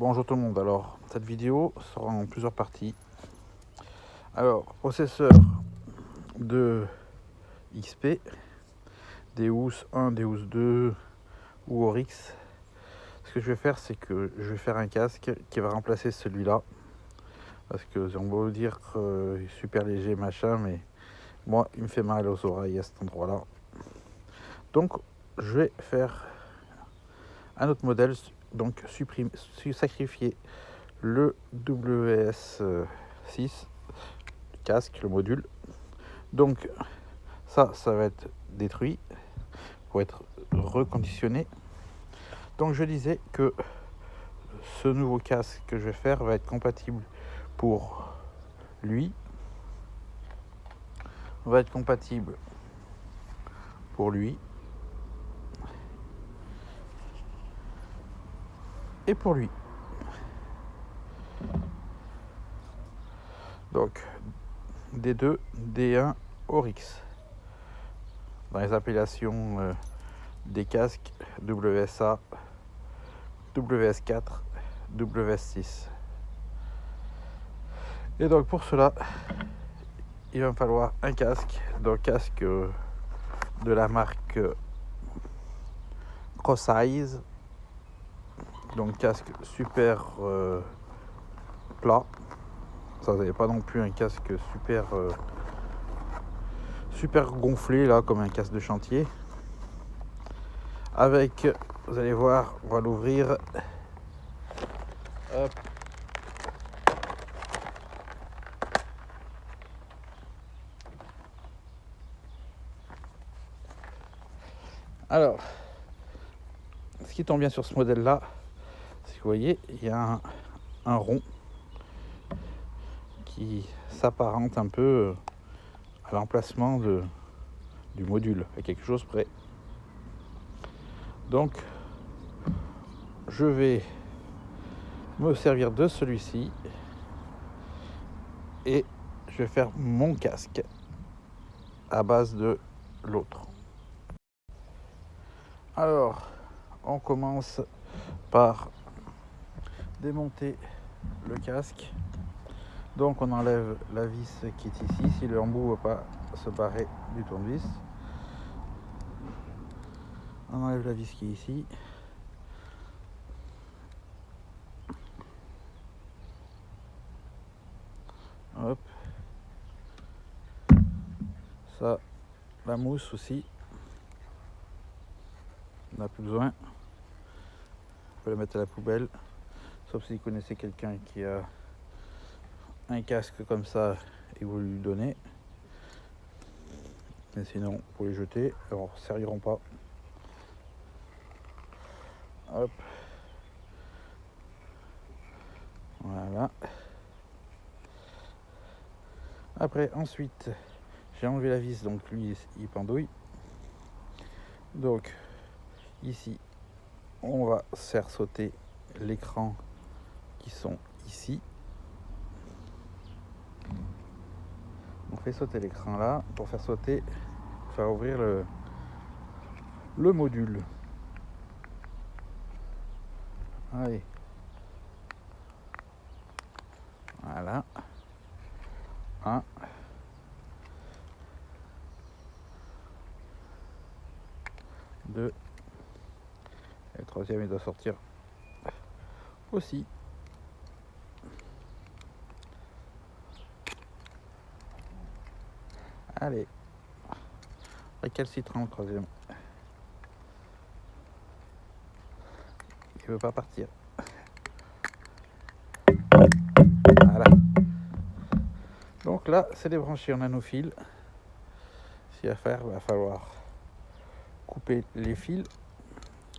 Bonjour tout le monde, alors cette vidéo sera en plusieurs parties. Alors, processeur de XP, Deus 1, Deus 2 ou Oryx. Ce que je vais faire, c'est que je vais faire un casque qui va remplacer celui-là. Parce que on va vous dire super léger machin, mais moi il me fait mal aux oreilles à cet endroit-là. Donc je vais faire un autre modèle, donc sacrifier le WS6 casque, le module. Donc ça va être détruit pour être reconditionné. Donc je disais que ce nouveau casque que je vais faire va être compatible pour lui, va être compatible pour lui et pour lui. Donc D2, D1, Oryx. Dans les appellations des casques WSA, WS4, WS6. Et donc pour cela, il va me falloir un casque, donc casque de la marque Crossize, donc casque super plat. Ça n'est pas non plus un casque super gonflé là comme un casque de chantier. Avec, vous allez voir, on va l'ouvrir. Hop. Alors, ce qui tombe bien sur ce modèle là, c'est que vous voyez, il y a un rond qui s'apparente un peu à l'emplacement du module, à quelque chose près. Donc je vais me servir de celui-ci et je vais faire mon casque à base de l'autre. Alors on commence par démonter le casque. Donc on enlève la vis qui est ici, si le embout ne va pas se barrer du tournevis. On enlève la vis qui est ici. Hop. Ça, la mousse aussi. On n'a plus besoin. On peut la mettre à la poubelle. Sauf si vous connaissez quelqu'un qui a un casque comme ça et vous lui donnez. Mais sinon, vous pouvez les jeter. Alors, ils ne serviront pas. Hop. Voilà. Après, ensuite, j'ai enlevé la vis, donc lui, il pendouille. Donc, ici, on va faire sauter l'écran qui sont ici. On fait sauter l'écran là. Pour faire sauter, faire ouvrir le module. Allez. Voilà. 1. 2. Et le troisième, il doit sortir aussi. Allez. Récalcitrant le troisième. Il veut pas partir. Voilà. Donc là, c'est débranché en nanofil. S'il y a à faire, il va falloir couper les fils.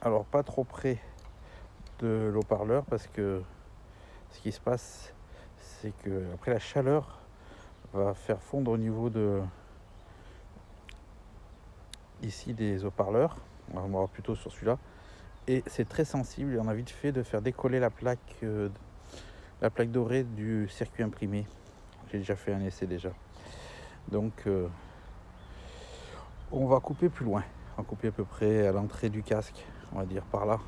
Alors pas trop près de l'haut-parleur parce que ce qui se passe, c'est que après la chaleur va faire fondre au niveau de ici des haut-parleurs. On va voir plutôt sur celui-là. Et c'est très sensible et on a vite fait de faire décoller la plaque dorée du circuit imprimé. J'ai déjà fait un essai déjà. Donc on va couper plus loin. On va couper à peu près à l'entrée du casque, on va dire par là.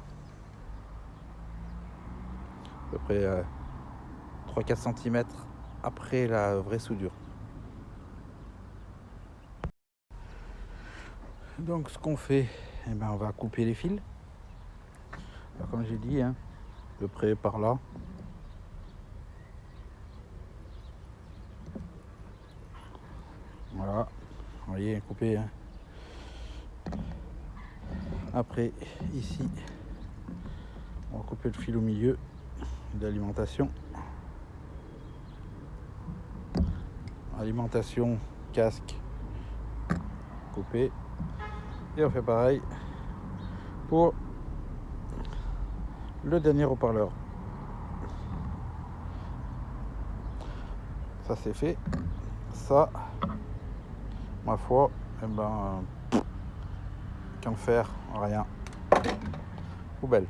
à peu près 3-4 cm après la vraie soudure. Donc ce qu'on fait, eh ben, on va couper les fils. Alors, comme j'ai dit, hein, à peu près par là. Voilà, vous voyez, coupé. Hein. Après, ici, on va couper le fil au milieu d'alimentation. Alimentation, casque, coupé. Et on fait pareil pour le dernier haut-parleur. Ça c'est fait. Ça, ma foi, eh ben, qu'en faire, rien. Poubelle.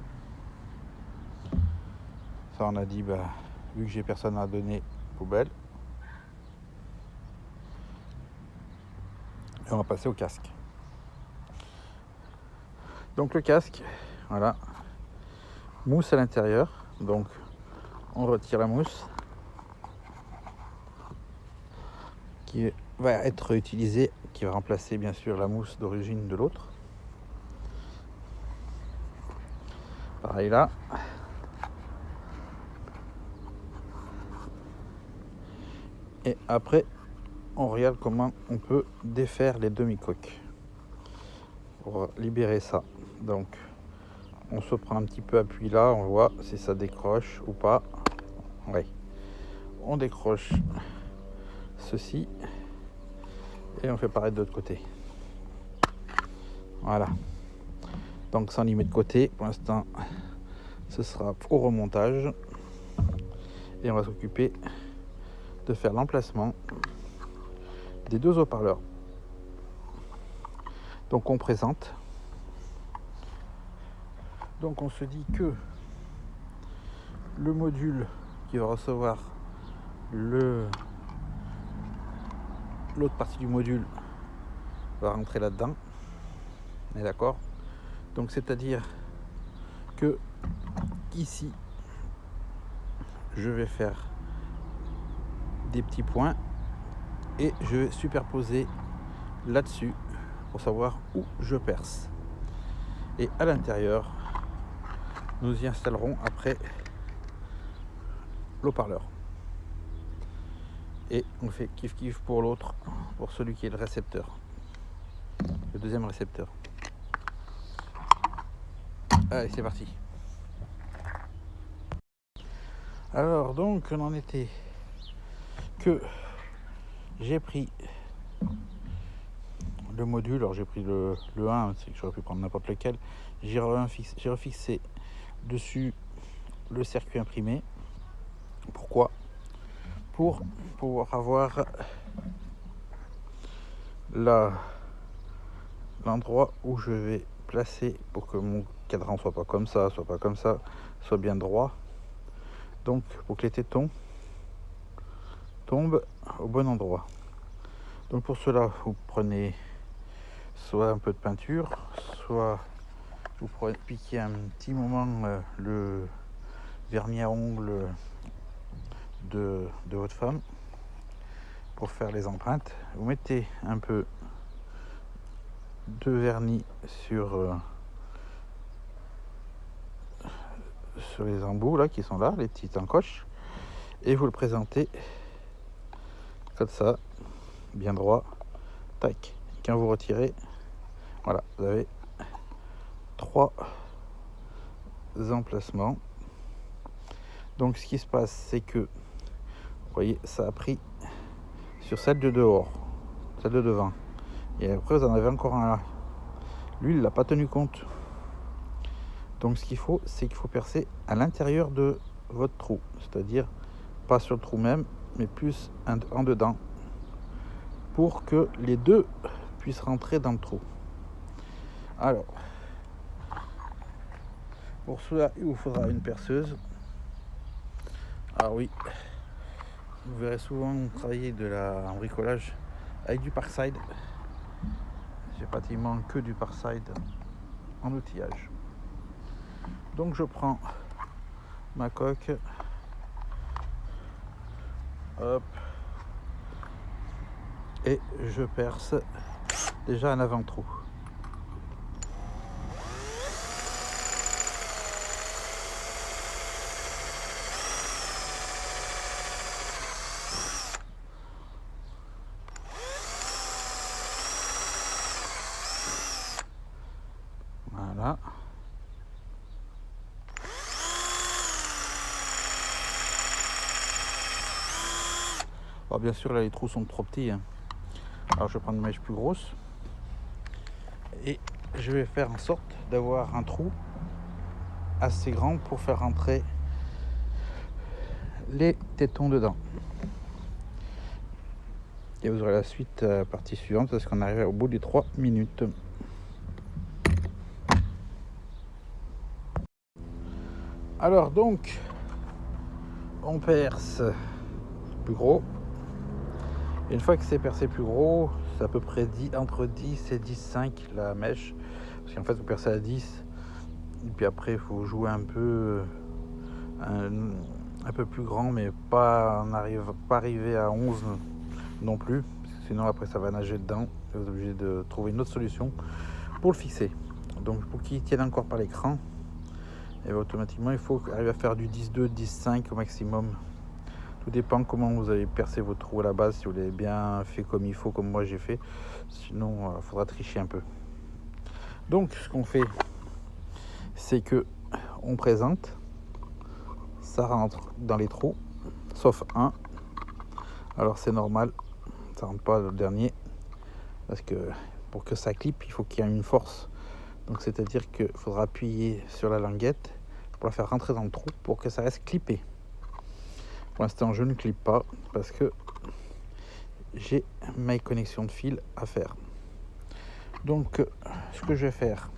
Ça on a dit, bah, vu que j'ai personne à donner, poubelle. Et on va passer au casque. Donc le casque, voilà, mousse à l'intérieur. Donc on retire la mousse qui va être utilisée, qui va remplacer bien sûr la mousse d'origine de l'autre. Pareil là. Et après, on regarde comment on peut défaire les demi-coques pour libérer ça. Donc, on se prend un petit peu appui là, on voit si ça décroche ou pas. Oui, on décroche ceci et on fait pareil de l'autre côté. Voilà. Donc, sans limite de côté, pour l'instant, ce sera au remontage et on va s'occuper de faire l'emplacement des deux haut-parleurs. Donc on présente. Donc on se dit que le module qui va recevoir l'autre partie du module va rentrer là-dedans. On est d'accord? Donc c'est-à-dire que ici je vais faire des petits points et je vais superposer là-dessus pour savoir où je perce. Et à l'intérieur, nous y installerons après l'haut-parleur. Et on fait kiff kiff pour l'autre, pour celui qui est le récepteur, le deuxième récepteur. Allez, c'est parti. Alors donc on en était que j'ai pris le module, alors j'ai pris le 1, c'est que j'aurais pu prendre n'importe lequel, j'ai refixé dessus le circuit imprimé. Pourquoi? Pour pouvoir avoir l'endroit où je vais placer pour que mon cadran soit pas comme ça, soit bien droit. Donc pour que les tétons tombent au bon endroit. Donc pour cela, vous prenez soit un peu de peinture, soit vous piquez un petit moment le vernis à ongles de votre femme pour faire les empreintes. Vous mettez un peu de vernis sur les embouts là qui sont là, les petites encoches, et vous le présentez comme ça, bien droit, tac. Quand vous retirez, voilà, vous avez 3 emplacements. Donc ce qui se passe, c'est que vous voyez, ça a pris sur celle de dehors, celle de devant, et après vous en avez encore un là. Lui, il n'a pas tenu compte. Donc ce qu'il faut, c'est qu'il faut percer à l'intérieur de votre trou, c'est-à-dire pas sur le trou même, mais plus en dedans, pour que les deux puissent rentrer dans le trou. Alors, pour cela, il vous faudra une perceuse. Ah oui, vous verrez souvent travailler en bricolage avec du Parkside. J'ai pratiquement que du Parkside en outillage. Donc je prends ma coque. Hop. Et je perce déjà un avant-trou. Voilà. Alors bien sûr là les trous sont trop petits, hein. Alors je vais prendre une mèche plus grosse et je vais faire en sorte d'avoir un trou assez grand pour faire rentrer les tétons dedans. Et vous aurez la suite à la partie suivante parce qu'on arrive au bout des 3 minutes. Alors donc on perce plus gros. Et une fois que c'est percé plus gros, c'est à peu près entre 10 et 10,5 la mèche. Parce qu'en fait vous percez à 10 et puis après il faut jouer un peu plus grand, mais pas arriver à 11 non plus, parce que sinon après ça va nager dedans et vous êtes obligé de trouver une autre solution pour le fixer. Donc pour qu'il tienne encore par l'écran, et automatiquement il faut arriver à faire du 10,2, 10,5 au maximum. Tout dépend comment vous avez percé vos trous à la base, si vous l'avez bien fait comme il faut, comme moi j'ai fait. Sinon il faudra tricher un peu. Donc ce qu'on fait, c'est que on présente, ça rentre dans les trous, sauf un. Alors c'est normal, ça rentre pas le dernier, parce que pour que ça clippe, il faut qu'il y ait une force. Donc c'est-à-dire qu'il faudra appuyer sur la languette pour la faire rentrer dans le trou pour que ça reste clippé. Pour l'instant, je ne clippe pas parce que j'ai mes connexions de fil à faire. Donc ce que je vais faire,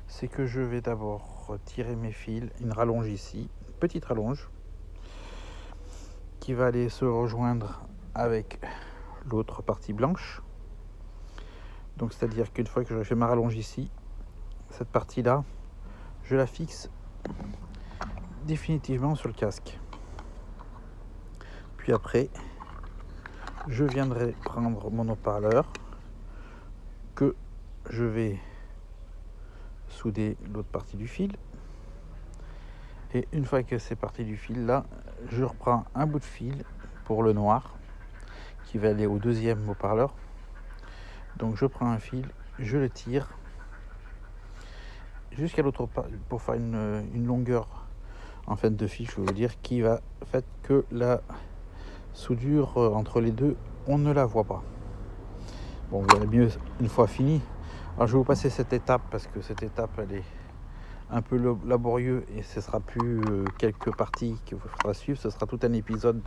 c'est que je vais d'abord tirer mes fils, une rallonge ici, une petite rallonge qui va aller se rejoindre avec l'autre partie blanche. Donc c'est-à-dire qu'une fois que j'aurai fait ma rallonge ici, cette partie là je la fixe définitivement sur le casque. Puis après je viendrai prendre mon haut-parleur que je vais souder l'autre partie du fil, et une fois que c'est parti du fil là, je reprends un bout de fil pour le noir qui va aller au deuxième haut-parleur. Donc je prends un fil, je le tire jusqu'à l'autre pour faire une longueur en fait de fil, je veux dire, qui va faire que la soudure entre les deux, on ne la voit pas. Bon, vous verrez mieux une fois fini. Alors je vais vous passer cette étape parce que cette étape elle est un peu laborieux et ce sera plus quelques parties qu'il faudra suivre, ce sera tout un épisode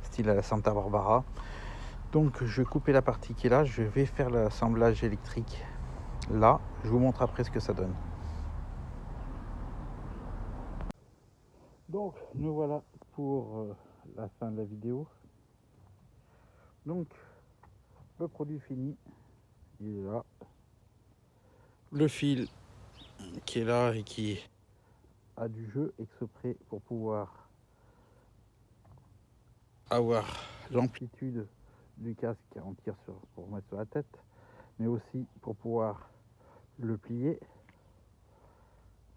style à la Santa Barbara. Donc je vais couper la partie qui est là, je vais faire l'assemblage électrique là, je vous montre après ce que ça donne. Donc nous voilà pour la fin de la vidéo. Donc le produit fini, il est là. Le fil qui est là et qui a du jeu exprès pour pouvoir avoir l'amplitude du casque en tire pour mettre sur la tête, mais aussi pour pouvoir le plier.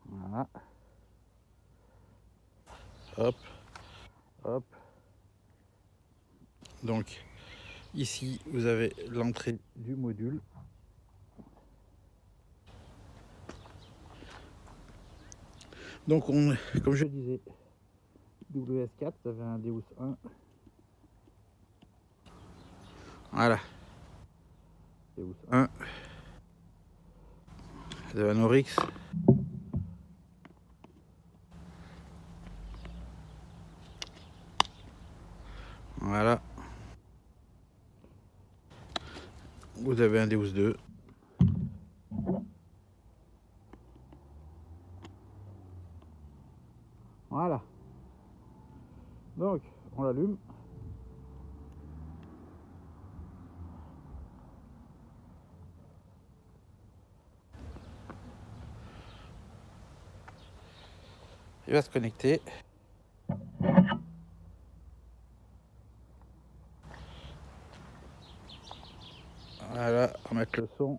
Voilà. Hop, hop. Donc ici vous avez l'entrée du module. Donc comme je disais, WS4, vous avez un Deus 1. Voilà. Deus 1. Vous avez un Oryx. Voilà. Vous avez un Deus 2. Voilà. Donc, on l'allume. Il va se connecter. Voilà, on va mettre le son.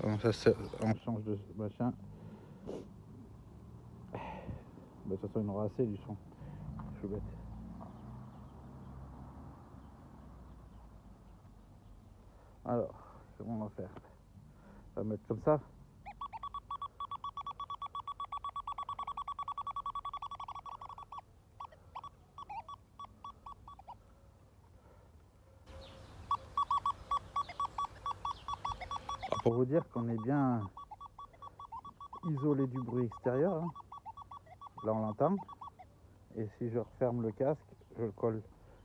Donc ça, on change de machin. De toute façon, il y en aura assez du son. Je suis bête. Alors, comment on va faire? On va mettre comme ça. Alors, pour vous dire qu'on est bien isolé du bruit extérieur, hein. Là on l'entend. Et si je referme le casque, je le colle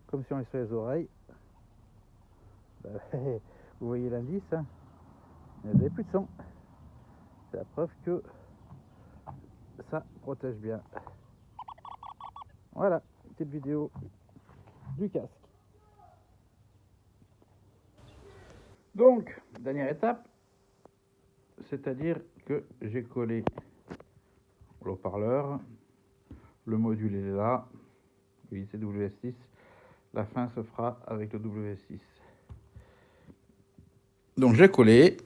comme si on est sur les oreilles. Ben, vous voyez l'indice, hein, vous n'avez plus de son. C'est la preuve que ça protège bien. Voilà, petite vidéo du casque. Donc, dernière étape, c'est-à-dire que j'ai collé l'haut-parleur, le module est là, oui c'est WS6, la fin se fera avec le WS6. Donc j'ai collé,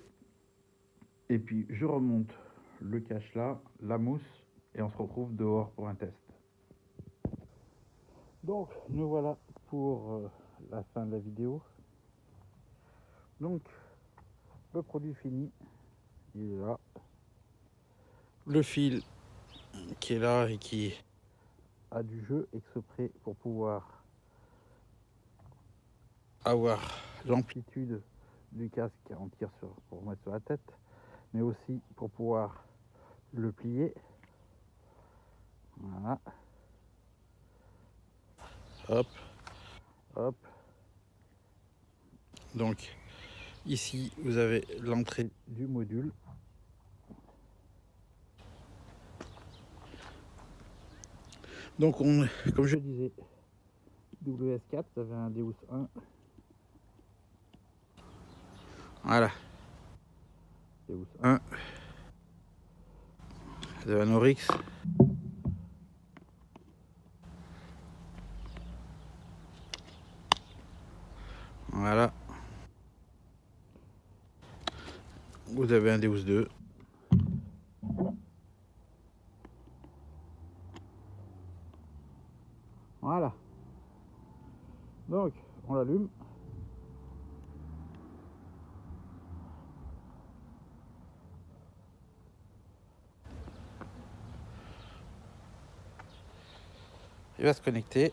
et puis je remonte le cache là, la mousse, et on se retrouve dehors pour un test. Donc nous voilà pour la fin de la vidéo. Donc le produit fini, il est là. Le fil qui est là et qui a du jeu exprès pour pouvoir avoir l'amplitude du casque en tire pour mettre sur la tête, mais aussi pour pouvoir le plier. Voilà. Hop, hop. Donc ici vous avez l'entrée du module. Donc comme je disais, WS4, ça avait un Deus 1. Voilà. Deus 1. Vous avez un Oryx. Voilà. Vous avez un Deus 2. Voilà. Donc, on l'allume. Il va se connecter.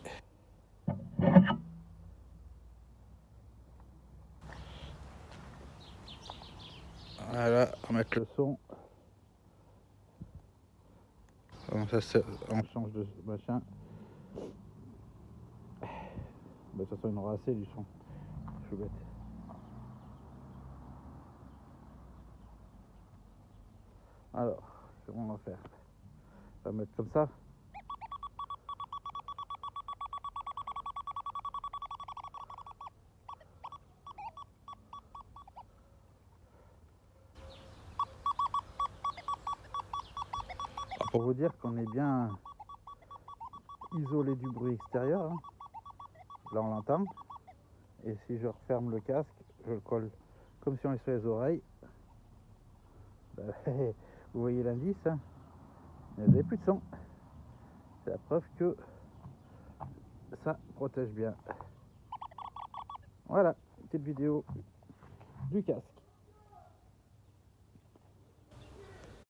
Voilà, on va mettre le son. Donc ça, on change de machin. De toute façon, il y en aura assez du son. Je suis bête. Alors, comment on va faire? On va mettre comme ça. Alors, pour vous dire qu'on est bien isolé du bruit extérieur, hein. Là on l'entend. Et si je referme le casque, je le colle comme si on est sur les oreilles. Ben, vous voyez l'indice, hein, vous n'avez plus de son. C'est la preuve que ça protège bien. Voilà, petite vidéo du casque.